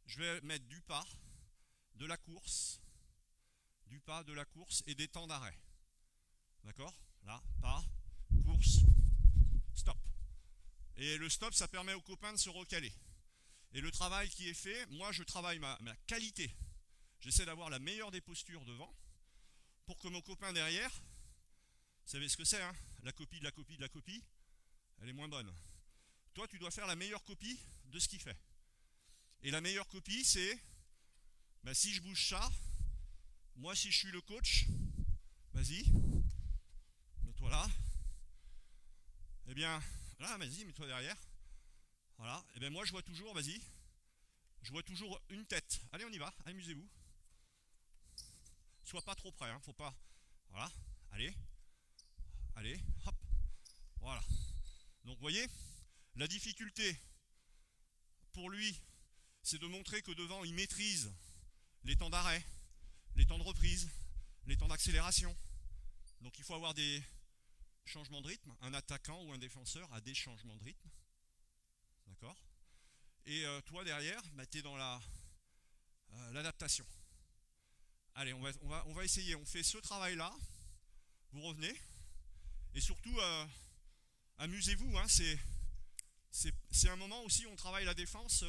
Je vais mettre du pas, de la course, et des temps d'arrêt. D'accord? Là, pas, course, stop. Et le stop, ça permet aux copains de se recaler. Et le travail qui est fait, moi je travaille ma qualité. J'essaie d'avoir la meilleure des postures devant pour que mon copain derrière, vous savez ce que c'est, hein? La copie de la copie de la copie, elle est moins bonne. Toi, tu dois faire la meilleure copie de ce qu'il fait. Et la meilleure copie, c'est, si je bouge ça, moi si je suis le coach, vas-y, mets-toi là. Eh bien, là, vas-y, mets-toi derrière. Voilà, et bien moi je vois toujours, vas-y, je vois toujours une tête. Allez, on y va, amusez-vous. Sois pas trop près, hein, faut pas. Voilà, allez, hop, voilà. Donc vous voyez, la difficulté pour lui, c'est de montrer que devant il maîtrise les temps d'arrêt, les temps de reprise, les temps d'accélération. Donc il faut avoir des changements de rythme. Un attaquant ou un défenseur a des changements de rythme. D'accord? Et toi derrière, tu es dans l'adaptation. Allez, on va essayer. On fait ce travail-là. Vous revenez. Et surtout, amusez-vous. Hein, c'est un moment aussi où on travaille la défense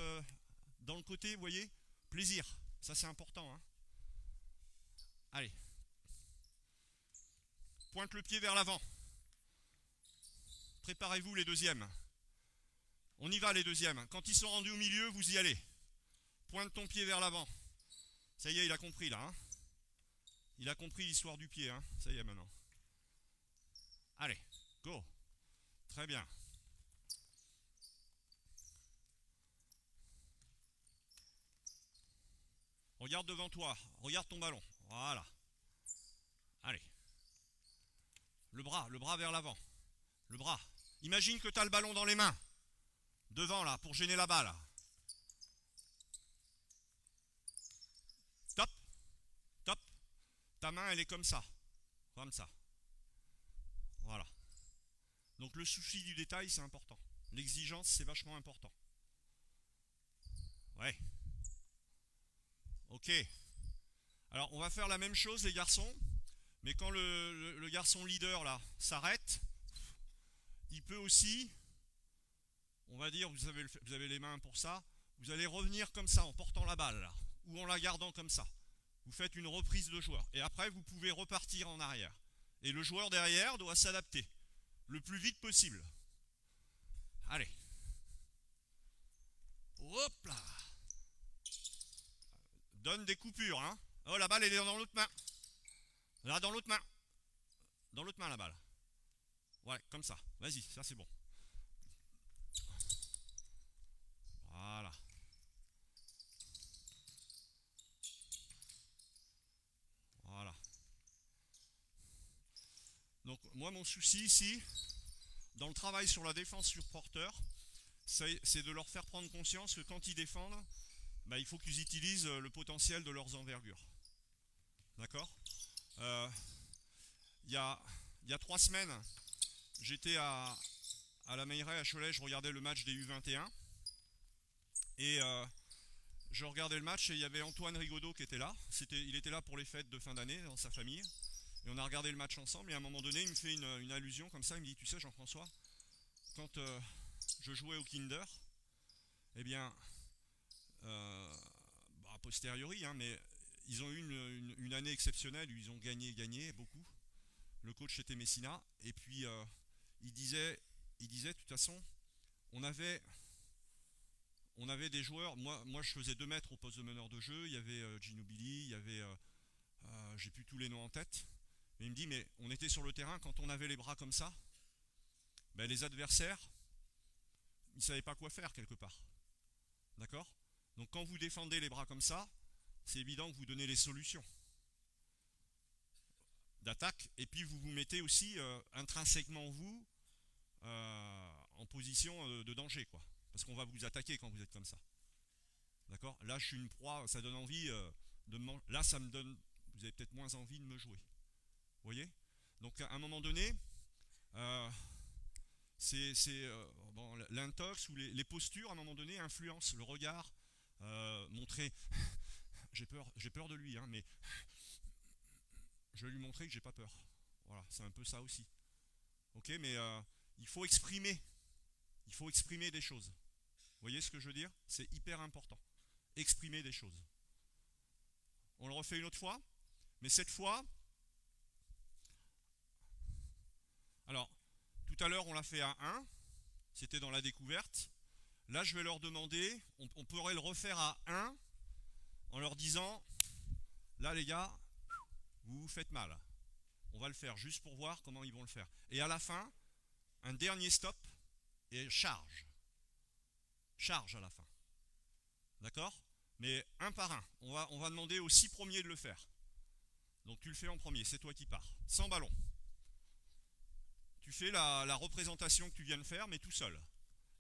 dans le côté, vous voyez, plaisir. Ça, c'est important. Hein. Allez. Pointe le pied vers l'avant. Préparez-vous les deuxièmes. On y va les deuxièmes. Quand ils sont rendus au milieu, vous y allez. Pointe ton pied vers l'avant. Ça y est, il a compris là. Hein. Il a compris l'histoire du pied. Hein. Ça y est maintenant. Allez, go. Très bien. Regarde devant toi. Regarde ton ballon. Voilà. Allez. Le bras vers l'avant. Le bras. Imagine que tu as le ballon dans les mains. Devant là, pour gêner la balle. Top. Top. Ta main, elle est comme ça. Comme ça. Voilà. Donc le souci du détail, c'est important. L'exigence, c'est vachement important. Ouais. Ok. Alors, on va faire la même chose, les garçons. Mais quand le garçon leader, là, s'arrête, il peut aussi, on va dire, vous avez les mains pour ça, vous allez revenir comme ça, en portant la balle, là, ou en la gardant comme ça. Vous faites une reprise de joueur. Et après, vous pouvez repartir en arrière. Et le joueur derrière doit s'adapter le plus vite possible. Allez. Hop là. Donne des coupures, hein. Oh, la balle, elle est dans l'autre main. Là, dans l'autre main. Dans l'autre main, la balle. Ouais, comme ça. Vas-y, ça c'est bon. Voilà. Voilà. Donc, moi, mon souci ici, dans le travail sur la défense sur porteur, c'est de leur faire prendre conscience que quand ils défendent, il faut qu'ils utilisent le potentiel de leurs envergures. D'accord? Il y a 3 semaines, j'étais à la Meilleray à Cholet, je regardais le match des U21 et je regardais le match et il y avait Antoine Rigaudot qui était là. Il était là pour les fêtes de fin d'année dans sa famille et on a regardé le match ensemble et à un moment donné il me fait une allusion comme ça, il me dit tu sais Jean-François, quand je jouais au Kinder, eh bien a posteriori, hein, mais ils ont eu une année exceptionnelle où ils ont gagné beaucoup. Le coach était Messina et puis il disait de toute façon on avait des joueurs, moi je faisais 2 mètres au poste de meneur de jeu, il y avait Ginobili, il y avait j'ai plus tous les noms en tête, mais il me dit mais on était sur le terrain quand on avait les bras comme ça, les adversaires ils ne savaient pas quoi faire quelque part, d'accord? Donc quand vous défendez les bras comme ça, c'est évident que vous donnez les solutions d'attaque et puis vous vous mettez aussi intrinsèquement vous en position de danger, quoi. Parce qu'on va vous attaquer quand vous êtes comme ça. D'accord? Là, je suis une proie, ça donne envie de me manger. Là, ça me donne. Vous avez peut-être moins envie de me jouer. Vous voyez? Donc, à un moment donné, bon, l'intox ou les postures, à un moment donné, influencent le regard. Montrer. J'ai peur de lui, hein, mais je vais lui montrer que j'ai pas peur. Voilà, c'est un peu ça aussi. Ok, mais il faut exprimer. Il faut exprimer des choses. Vous voyez ce que je veux dire? C'est hyper important. Exprimer des choses. On le refait une autre fois, mais cette fois. Alors, tout à l'heure, on l'a fait à 1. C'était dans la découverte. Là, je vais leur demander, on pourrait le refaire à 1 en leur disant, là les gars, vous vous faites mal. On va le faire juste pour voir comment ils vont le faire. Et à la fin, un dernier stop et charge. Charge à la fin. D'accord? Mais un par un. On va demander aux 6 premiers de le faire. Donc tu le fais en premier, c'est toi qui pars. Sans ballon. Tu fais la représentation que tu viens de faire, mais tout seul.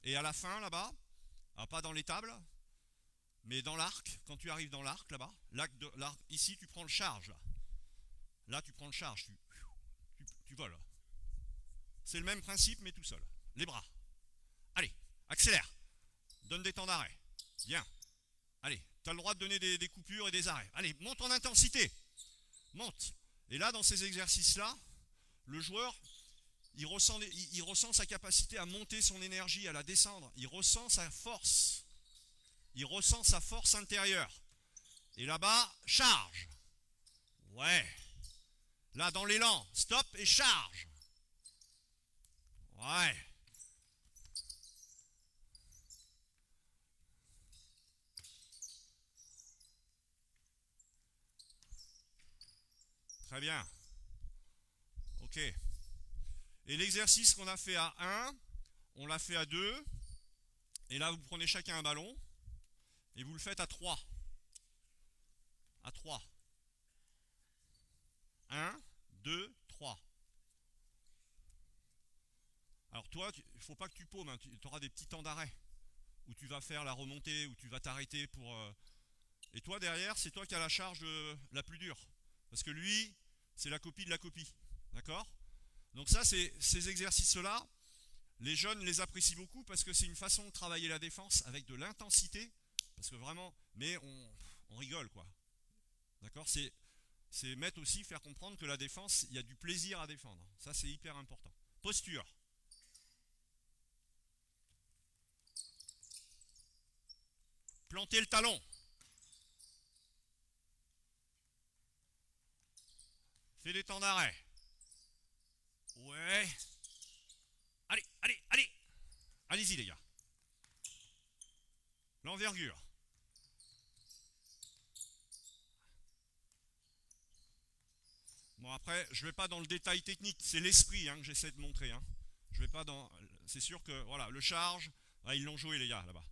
Et à la fin, là-bas, pas dans les tables, mais dans l'arc, quand tu arrives dans l'arc, là-bas, l'arc, ici, tu prends le charge, là. Là, tu prends le charge, tu voles. C'est le même principe, mais tout seul. Les bras. Allez, accélère. Donne des temps d'arrêt. Bien. Allez, tu as le droit de donner des coupures et des arrêts. Allez, monte en intensité. Monte. Et là, dans ces exercices-là, le joueur, il ressent sa capacité à monter son énergie, à la descendre. Il ressent sa force. Il ressent sa force intérieure. Et là-bas, charge. Ouais. Là, dans l'élan, stop et charge. Ouais. Très bien. Ok. Et l'exercice qu'on a fait à 1, on l'a fait à 2. Et là, vous prenez chacun un ballon. Et vous le faites à 3. À 3. 1, 2, 3. Alors toi, il ne faut pas que tu paumes, hein, tu auras des petits temps d'arrêt, où tu vas faire la remontée, où tu vas t'arrêter pour... Et toi derrière, c'est toi qui as la charge la plus dure. Parce que lui, c'est la copie de la copie. D'accord? Donc ça, ces exercices-là, les jeunes les apprécient beaucoup parce que c'est une façon de travailler la défense avec de l'intensité. Parce que vraiment, mais on rigole, quoi. D'accord? C'est mettre aussi, faire comprendre que la défense, il y a du plaisir à défendre. Ça, c'est hyper important. Posture. Planter le talon. Fais des temps d'arrêt. Ouais. Allez, allez, allez. Allez-y, les gars. L'envergure. Bon, après, je ne vais pas dans le détail technique. C'est l'esprit, hein, que j'essaie de montrer. Hein. Je vais pas dans... C'est sûr que, voilà, le charge... Ah, ils l'ont joué, les gars, là-bas.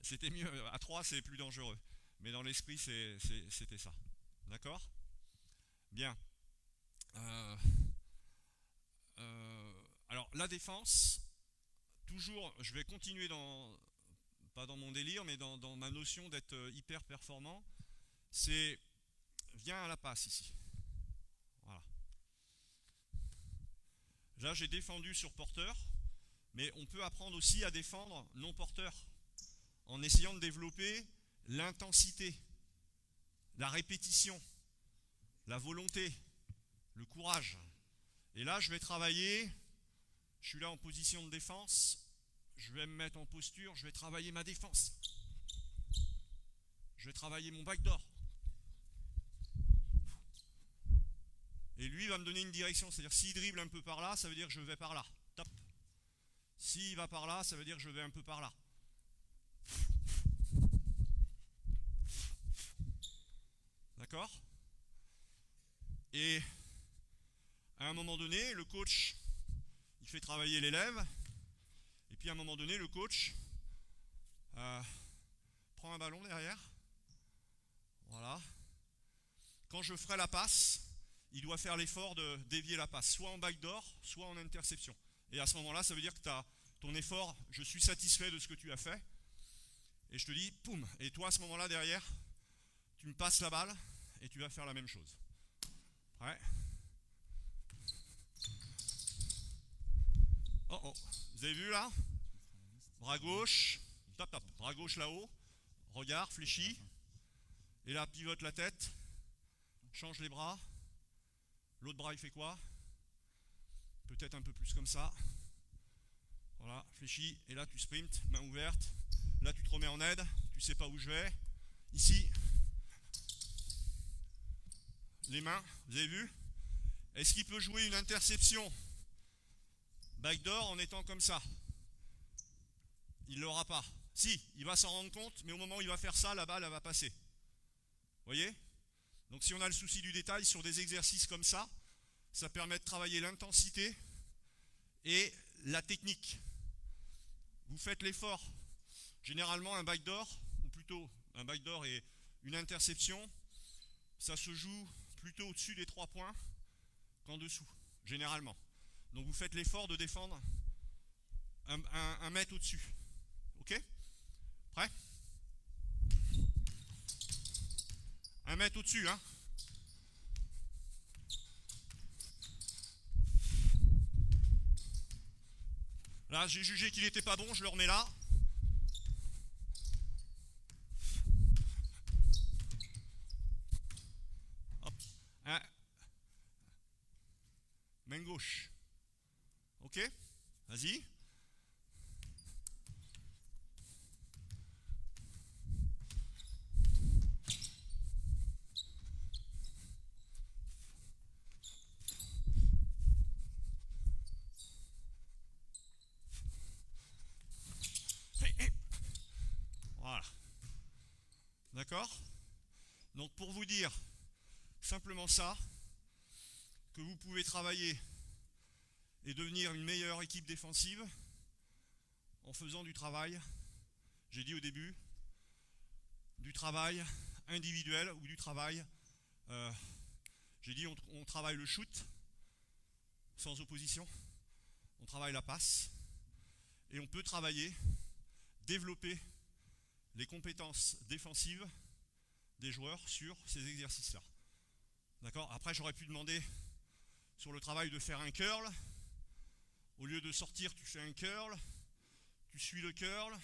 C'était mieux. À 3, c'est plus dangereux. Mais dans l'esprit, c'était ça. D'accord? Bien. Alors, la défense, toujours, je vais continuer pas dans mon délire, mais dans ma notion d'être hyper performant. C'est, viens à la passe ici. Voilà. Là, j'ai défendu sur porteur, mais on peut apprendre aussi à défendre non porteur, en essayant de développer l'intensité, la répétition, la volonté, le courage. Et là, je vais travailler, je suis là en position de défense, je vais me mettre en posture, je vais travailler ma défense. Je vais travailler mon backdoor. Et lui va me donner une direction, c'est-à-dire s'il dribble un peu par là, ça veut dire que je vais par là. Top. S'il va par là, ça veut dire que je vais un peu par là. D'accord? Et à un moment donné, le coach, il fait travailler l'élève. Et puis à un moment donné, le coach prend un ballon derrière. Voilà. Quand je ferai la passe, il doit faire l'effort de dévier la passe, soit en backdoor, soit en interception. Et à ce moment-là, ça veut dire que tu as ton effort, je suis satisfait de ce que tu as fait, et je te dis, poum, et toi à ce moment-là derrière, tu me passes la balle, et tu vas faire la même chose. Ouais. Oh oh, vous avez vu là? Bras gauche, tap tap, bras gauche là-haut, regard, fléchi, et là pivote la tête, change les bras, l'autre bras il fait quoi? Peut-être un peu plus comme ça. Voilà, fléchi, et là tu sprints, main ouverte, là tu te remets en aide, tu sais pas où je vais. Ici, les mains, vous avez vu? Est-ce qu'il peut jouer une interception backdoor en étant comme ça? Il ne l'aura pas. Si, il va s'en rendre compte, mais au moment où il va faire ça, la balle elle va passer. Vous voyez? Donc si on a le souci du détail sur des exercices comme ça, ça permet de travailler l'intensité et la technique. Vous faites l'effort. Généralement un backdoor, ou plutôt un backdoor et une interception, ça se joue plutôt au-dessus des 3 points qu'en dessous, généralement. Donc vous faites l'effort de défendre un mètre au-dessus. Ok? Prêt? 1 mètre au-dessus, hein? Là, j'ai jugé qu'il n'était pas bon, je le remets là. Hop. Main gauche. Ok? Vas-y. Voilà. D'accord? Donc pour vous dire simplement ça, que vous pouvez travailler et devenir une meilleure équipe défensive en faisant du travail, j'ai dit au début, du travail individuel ou du travail, j'ai dit on travaille le shoot sans opposition, on travaille la passe et on peut travailler, développer les compétences défensives des joueurs sur ces exercices-là. D'accord? Après, j'aurais pu demander sur le travail de faire un curl. Au lieu de sortir, tu fais un curl. Tu suis le curl.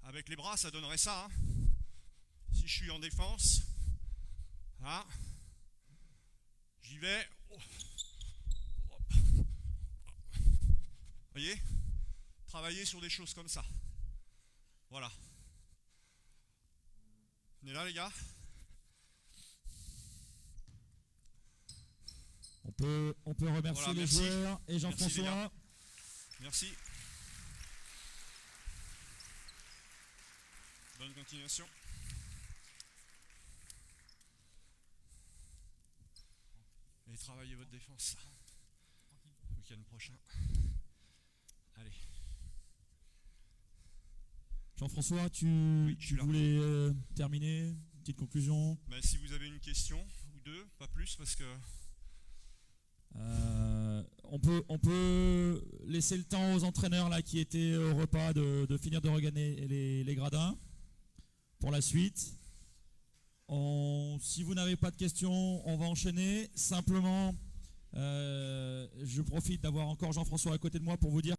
Avec les bras, ça donnerait ça. Hein. Si je suis en défense, là, j'y vais. Vous voyez? Travailler sur des choses comme ça. Voilà. On est là, les gars? On peut remercier Voilà, les merci. joueurs et Jean-François. Merci. Bonne continuation. Et travaillez votre défense. Week-end prochain. Allez. Jean-François, tu suis là. voulais terminer? Une petite conclusion? Ben, si vous avez une question ou deux, pas plus, parce que on peut laisser le temps aux entraîneurs là, qui étaient au repas de finir de regagner les gradins pour la suite. Si vous n'avez pas de questions, on va enchaîner. Simplement, je profite d'avoir encore Jean-François à côté de moi pour vous dire